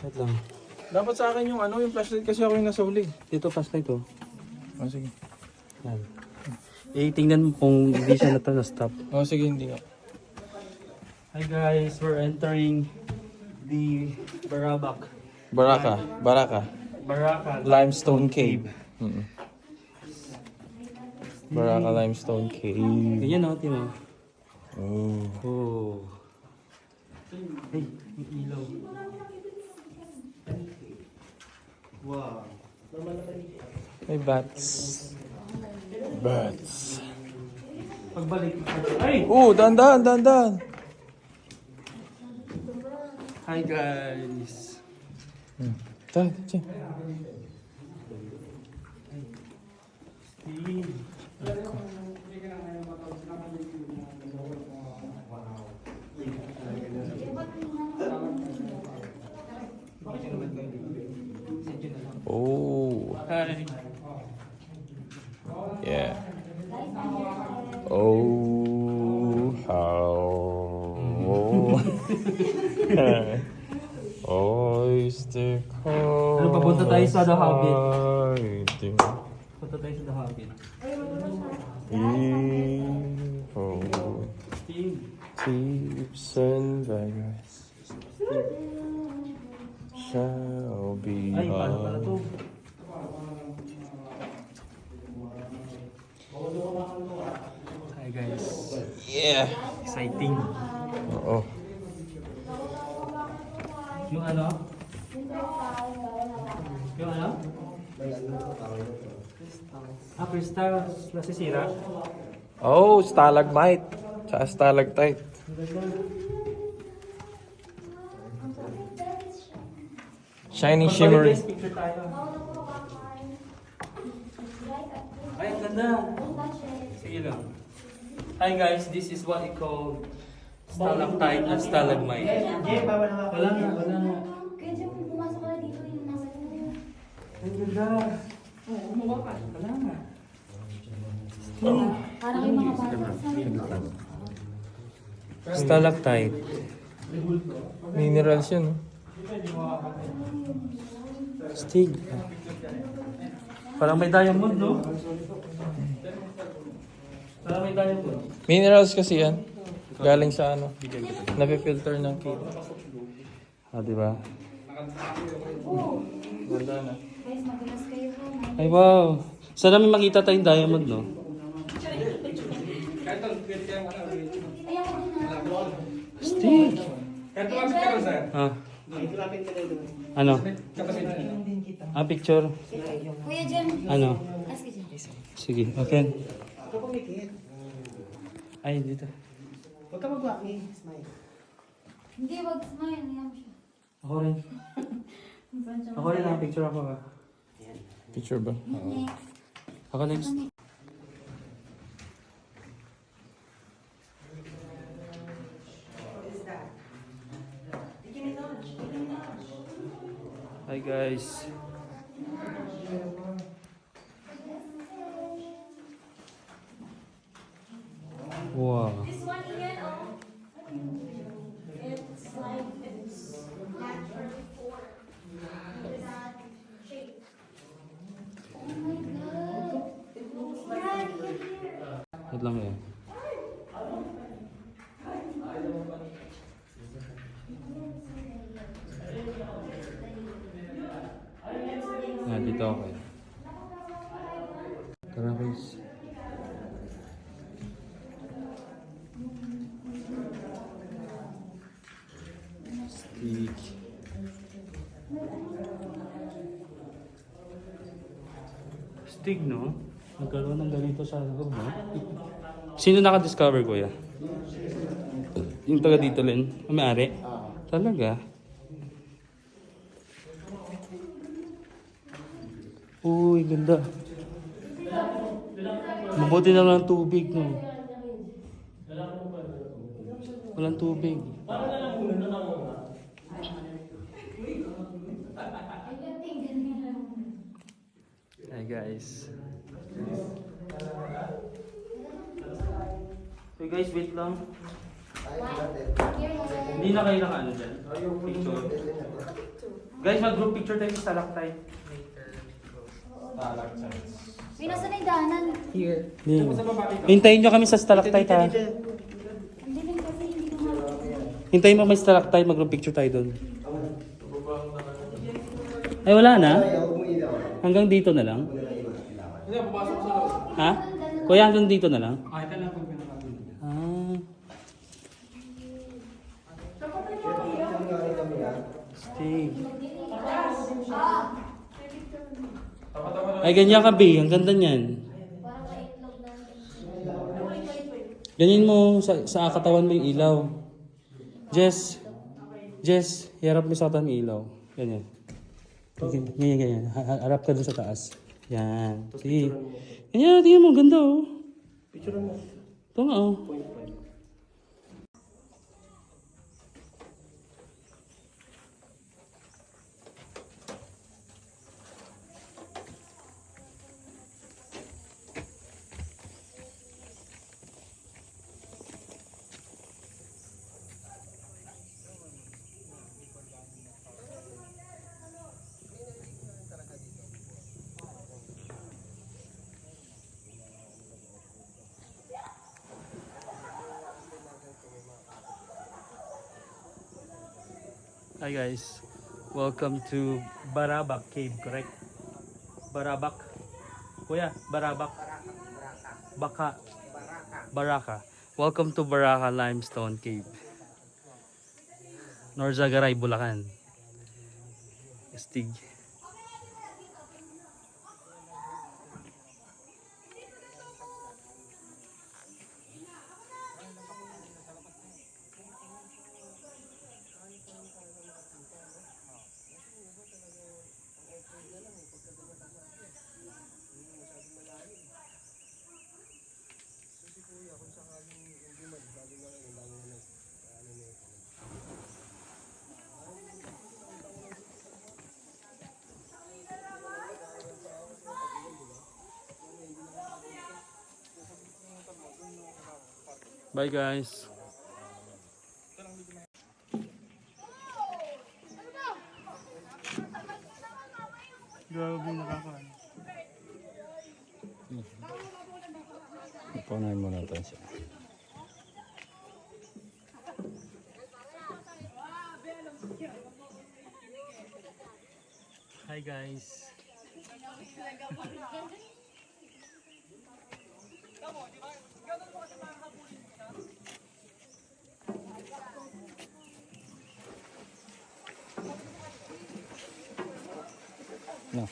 Wait lang. Dapat sa akin yung ano, yung flashlight kasi ako yung nasa huli. Dito, flashlight oh. Oh, sige. Yan. Tingnan mo kung hindi siya na-stop. Oh, sige, hindi nga. Hi guys, we're entering the Barabak. Baraka. Limestone Cave. Baraka Limestone Cave. Ganyan oh, Timo. Oh. Oh. Hey, may ilaw. Wow. May bats. Pagbalik. Ay! Oh, dandan. Hi guys. Tara. Oh. Hi. Yeah. Oh, how. Oyster call. Ano, papunta tayo sa The Hobbit. Hiding Punta tayo sa The Hobbit. evil Steve. thieves and beggars shall be Ay, paano pala to? Hi guys. Yeah. Exciting. Oo. Yung ano? Yung ano? Ah, crystal. Nasisira? Oh, stalagmite. Tsaka stalactite. Shiny Pagbalik shimmery. guys, picture tayo. Ay, ang ganda. Sige lang. Hi guys, this is what we call stalactite and stalagmite. Wala na. Kaya dyan kung pumasok ka na dito, yung nasa loob. Ang ganda. Oo, gumawa ka. Wala na. Parang yung mga bata. Stalactite. Minerals yun. Stig. Parang may diamond, no? Parang may diamond. Minerals kasi yan. Galing sa ano. Napifilter ng cave. Ah, di ba? Ganda na. Guys, magulas kayo ha. Ay, wow. Saan namin makita tayong diamond, no? Ayaw ko din ha. Stig. Ah. Ano? Ah, picture. Kuya Jem. Ano? Ask Jem. Sige, okay. Ay, dito. Huwag ka mag-walkie, smile. Hindi, wag smile. Ayaw siya. Ako rin. Ako rin, picture ako ha. Picture ba? Next. Ako next. Hi guys. Wow. This one again, oh. It's like it's naturally formed. That shape. Oh my god. Yeah, here. Wait lang eh. Dito ako eh. Tara guys. Stick. Stick, no? Nagkaroon ng ganito sa loob, no? Sino naka-discover, kuya? Yung taga dito, Len? Ang may-ari? Talaga? Uy, ganda. Mabuti na lang tubig, no? Walang tubig. Hi guys. Hey guys, wait lang. Hindi na kayo naka-ano dyan? Picture. Guys, mag-group picture tayo sa stalactite. May nasa na yung daanan. Here. Hintayin nyo kami sa stalactite ha. Hindi lang kasi hindi ko Hintayin mo may stalactite, mag-group picture tayo doon. Ay wala na? Hanggang dito na lang? Ha? Kuya, hanggang dito na lang? Ah. Stay. Ay, ganyan ka, B. Ang ganda niyan. Ganyan mo sa katawan mo yung ilaw. Jess. Jess, harap mo sa katawan mo yung ilaw. Ganyan. Ganyan, ganyan. Harap ka dun sa taas. Yan. Sige. Ganyan, tingnan mo. Ganda, oh. Picture mo. Ito nga, oh. Hi guys, welcome to Barabak Cave, correct? Barabak. Kuya, Barabak. Baka. Baraka. Welcome to Baraka Limestone Cave. Norzagaray, Bulacan. Astig. Bye guys. Grabe nakakaano. Ipunahin mo natin siya. Hi guys. No.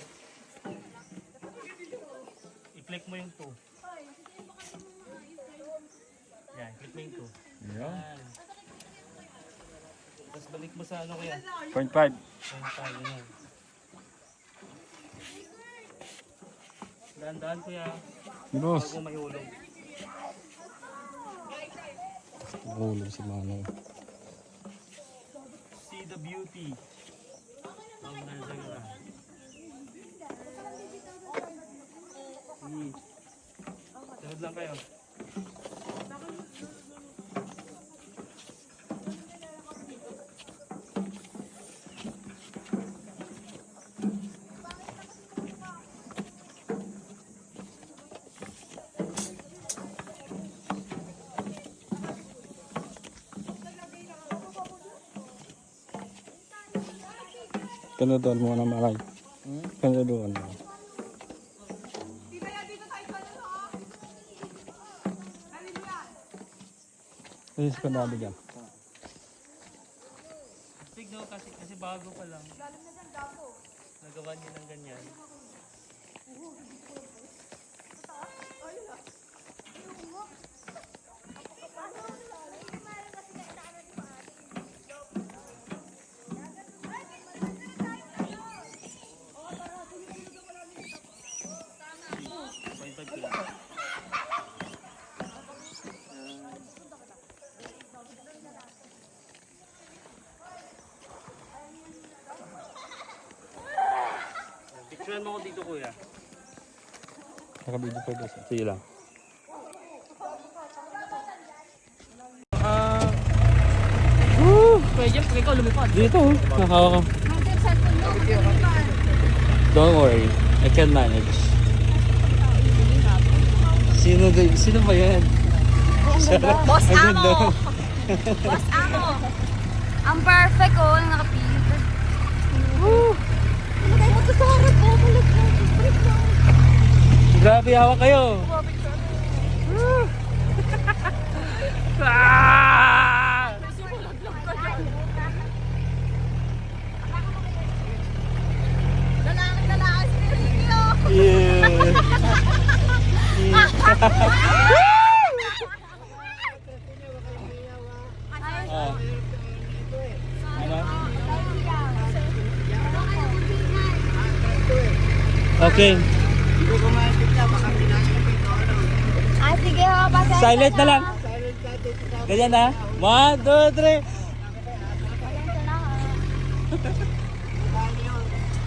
I-click mo yung 2. Yan, click mo yung 2. Yeah. Yan. Tapos balik mo sa ano kuya? 0.5. Yan tayo na. Dahan-dahan kuya. Boss. Bago mahulog. Hulog si Manong. See the beauty. Ang Norzagaray. Sunod lang kayo. Kanuduan mo na malay. Kanuduan mo. Ayos ka na bigyan. Tigno kasi bago pa lang. Nagawa niya ng ganyan. Picturean mo ko dito kuya. Nakabidyo pa ito. Sige lang. Pwede, ikaw lumipad. Dito, nakawa ka. cellphone mo. Don't worry, I can manage. Sino ba yan? Boss Ang ganda. Amo! Boss Amo! Ang perfect oh, yung nakapilter. Ano tayo magkasarap? Oh, malag na. Break na. Grabe, hawak kayo. Ah! Lalaki, Sergio! Yeah. Ah. Ano? Okay. Ah, sige ho, pasensya Silent na lang. Ganyan na. 1, 2, 3.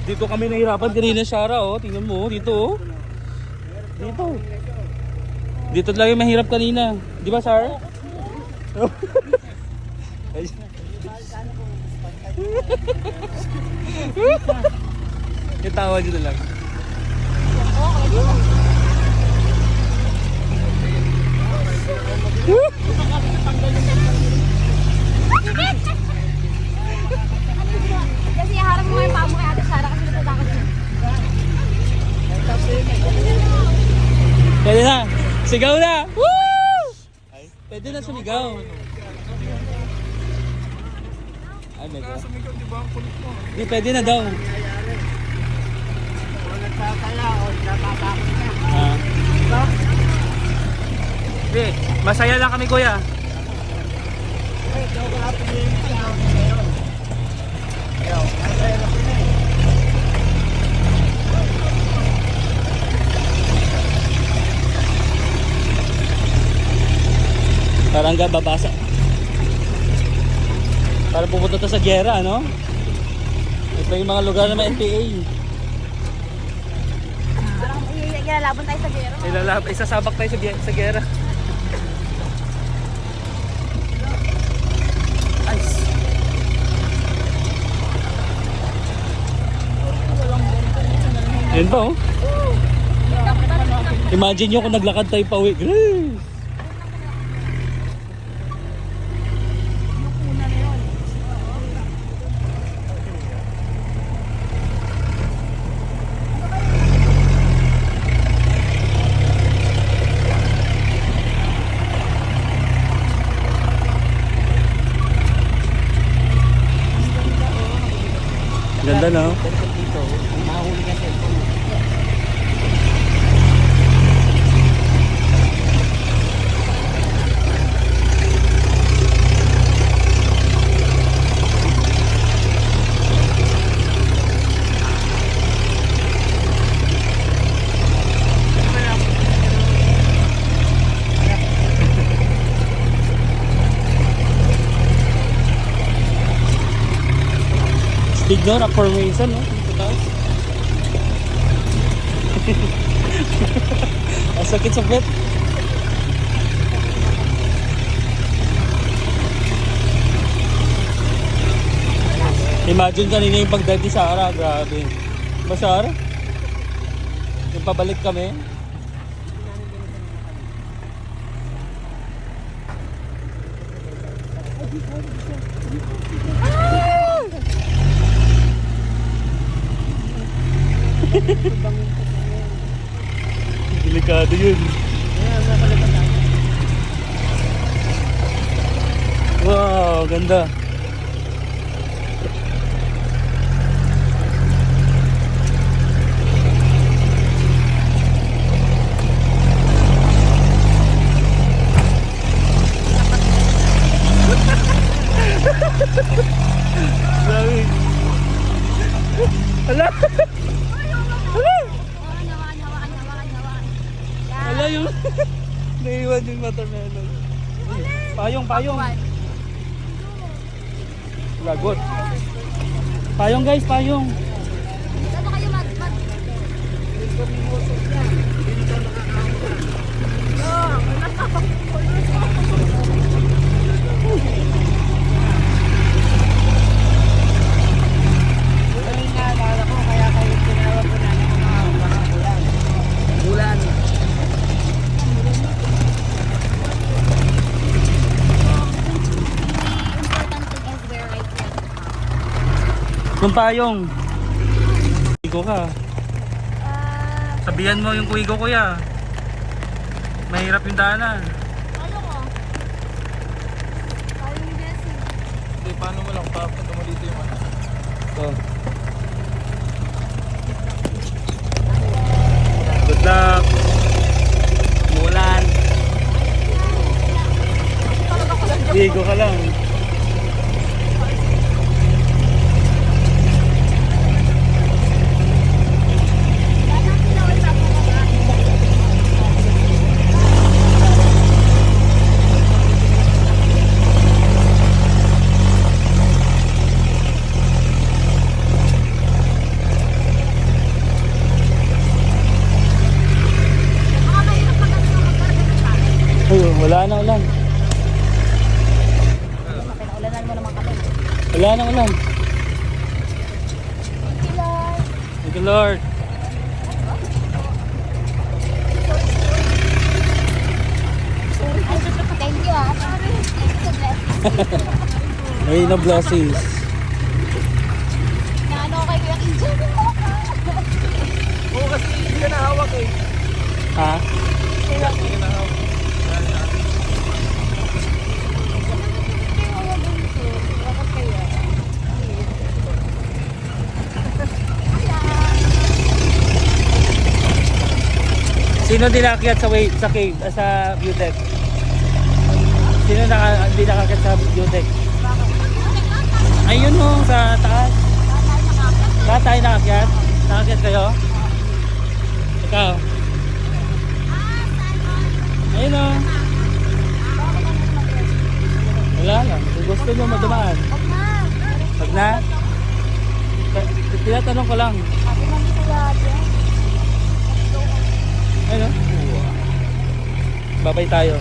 Dito kami nahirapan kanina, Shara, oh. Tingnan mo, dito, oh. Dito. Dito lang yung mahirap kanina. Di ba, Shara? Yung tawa dito lang. Kasi harap mo yung paa mo kay Ate Sarah kasi natatakot siya. Pwede na. Sigaw na. Woo! Pwede na sumigaw. Ay, medyo. Hindi, pwede na daw. Ah. Hindi, masaya lang kami, kuya. Parang babasa. Parang pupunta to sa gera, no? Ito yung mga lugar na may NPA. Parang ilalaban tayo sa gero. Isasabak tayo sa gera. Nice. Ayun pa, oh. Imagine nyo kung naglakad tayo pa uwi. Grace! Ganda, no? Big no, rock formation, no? Dito taas. Ang sakit-sakit. Imagine kanina yung pagdive ni Sarah, grabe. Ba, Sarah? Yung pabalik kami. Delikado yun. Wow, ganda. Grabe. Hala! Hala yung naiwan yung watermelon. Payong, payong. Lagot. Payong guys, payong. Saan kayo mag... Kung payong. Kuigo ka. Ah, Sabihan mo yung kuigo kuya. Mahirap yung daanan. ano ko? Parang yung blessing. Hindi, paano mo lang papunta mo dito yung ano? So. Good luck. Mulan. Kuigo ka lang. Ayun, wala na ulan. Pinaulanan mo naman kami. Wala na ulan. Thank you, Lord. Thank you ah. Thank you. Rain of blessings. Naano kay Kuya Kinjo. Oo, kasi hindi ka nahawak eh. Ha? Hindi ka nahawak. Sino dinakyat sa sa cave, sa view deck? Sino hindi nakakyat sa view deck? Ayun no, sa taas. Lahat tayo nakakyat? Nakakyat kayo? Ikaw? Ayun no. Wala lang. Kung gusto nyo madumaan. Huwag na. Wag na. Tinatanong ko lang. Sabi ng Kuya Jen. Ayun no. Babay tayo.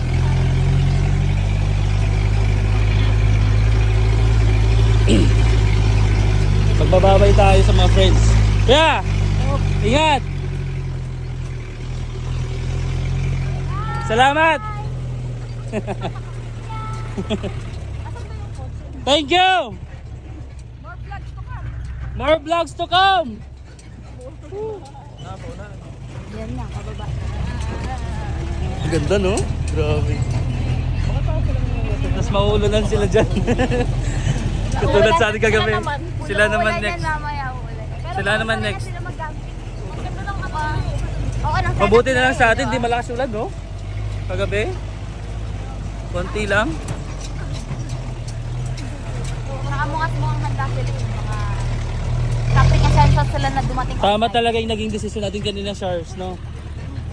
Magbababay tayo sa mga friends. Kaya! Ingat! Salamat! Thank you! More vlogs to come! Yan na, kababa. Ang ganda no? Grabe. Tapos maulunan sila dyan. Katulad sa ating kagabi. Sila naman next. Sila naman next. Mabuti na lang sa atin, di malakas ulan no? Kagabi. Konti lang. Nakamungas mo ang handa sila yung mga Capri Essentials sila na dumating. Tama talaga yung naging decision natin kanina, Charles, no?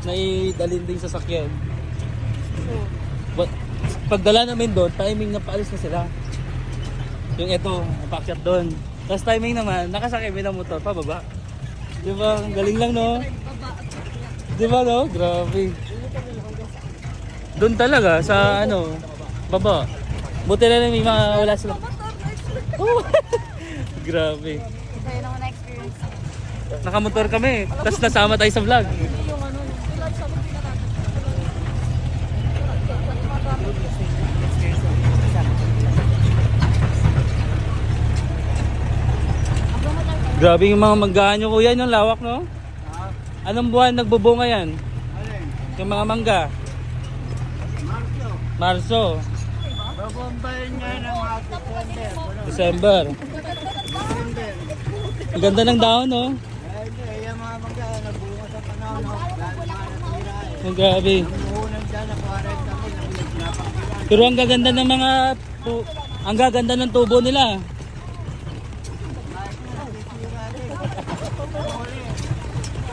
Na idalhin din sa sakyan. But, pagdala namin doon, timing na paalis na sila. Yung eto, napakyat doon. Tapos timing naman, nakasakay may na motor, pababa. Di ba? Ang galing lang, no? Di ba, no? Grabe. Doon talaga, sa ano, baba. Buti na lang may mga wala sila. Oh. Grabe. So yun ang na-experience. Nakamotor kami, tapos nasama tayo sa vlog. Grabe yung mga manggahan nyo kuya, yung lawak no? Anong buwan nagbubunga yan? Yung mga mangga? Marso. Babombayin nga ng mga December. Ang ganda ng dahon no? Hindi, yung mga mangga nagbunga sa panahon. Lalo mga natira eh. Ang grabe. Umuunan dyan na 40 kami, napakira. Pero ang gaganda ng mga ang gaganda ng tubo nila.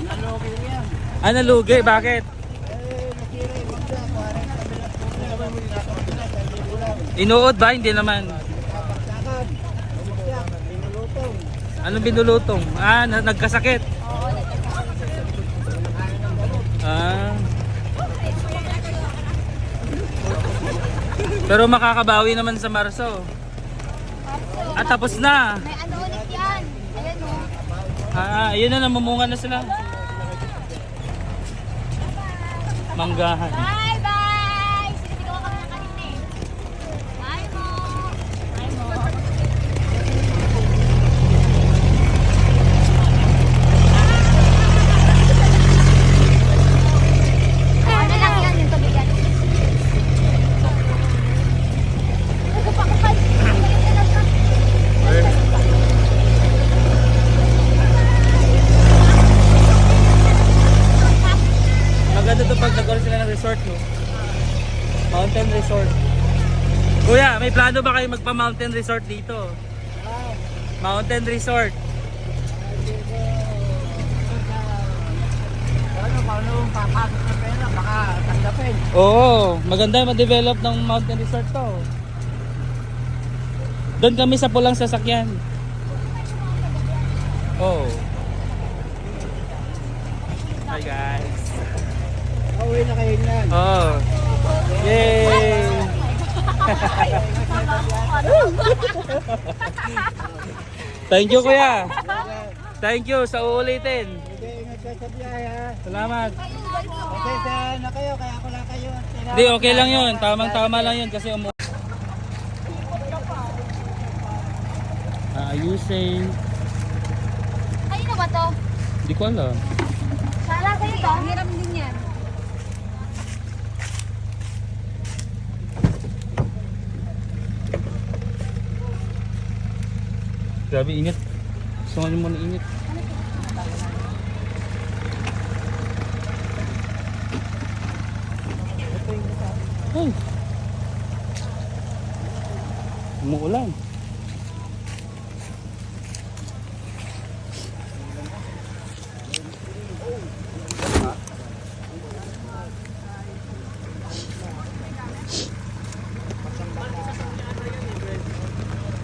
Nalogi yan. Ah, nalugi, bakit? Natira yung mangga, 40 kami na puno. Inuod ba? Hindi naman. Kapaksakan, umukyak, pinulutong. Anong binulutong? Ah, nagkasakit. Ah. Pero makakabawi naman sa Marso. Ah, tapos na. May ano ulit yan. Ayan o. Ah, yun na, namumunga na sila. Manggahan. Bye bye! Sinisigaw kami ng kanina eh. Bye mo! Bye mo! Resort. Kuya, may plano ba kayo magpa-mountain resort dito? Mountain Resort. Paano papasok ng pera? Baka tanggapin. Oo, maganda ma-develop ng mountain resort to. Doon kami sa pulang sasakyan. Oh. Hi guys. Pauwi na kayo na. Oh. Yay! Thank you kuya. Thank you sa uulitin. Sige, ingat kayo sa biyahe ha. Salamat. Pasensya na kayo, kaya ako lang kayo. Hindi, okay lang yun. Tamang-tama lang yun kasi ayusin. Kanino ba to? Hindi ko alam. Sala sa'yo to? Hiram din yan. Grabe, init. Gusto nga niyo muna init. Ay. Umuulan.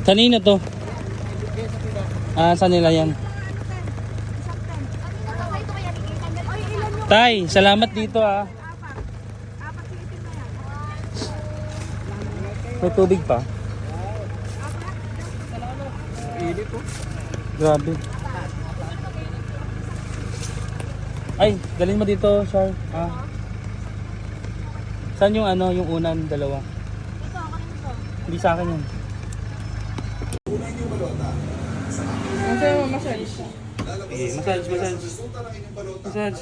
Kanina to? Saan nila yan? Tay, salamat dito ah. May tubig pa? Init po. Grabe. Ay, dalhin mo dito, Char. Saan yung ano, yung unan, dalawa? Hindi sa akin yun. Okay, massage. Massage.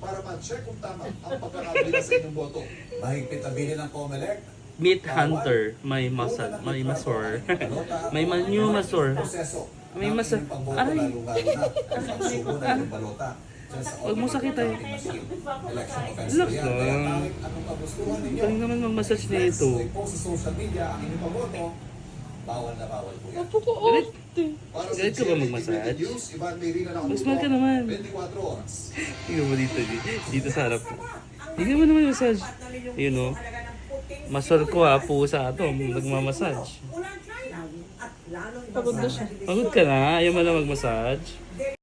Para ma-check kung tama ang pagkakabila sa inyong boto. Mahigpit na bilin ng COMELEC. Meat Hunter, may massage, may masor. May new masor. May masa... Ay! Huwag mo sakit ay. Relax lang. Galing naman mag-massage na ito. Sa social media ang inyong pagboto, bawal na bawal po yan. Galit. Galit ka ba mag-massage? Mas mahal ka naman. 24 oras. Tingnan mo dito. Dito sa harap. Tingnan mo naman yung massage. Yun o. Masor ko ha, pusa ito. Nagmamassage. Pagod na siya. Pagod ka na? Ayaw mo na mag-massage?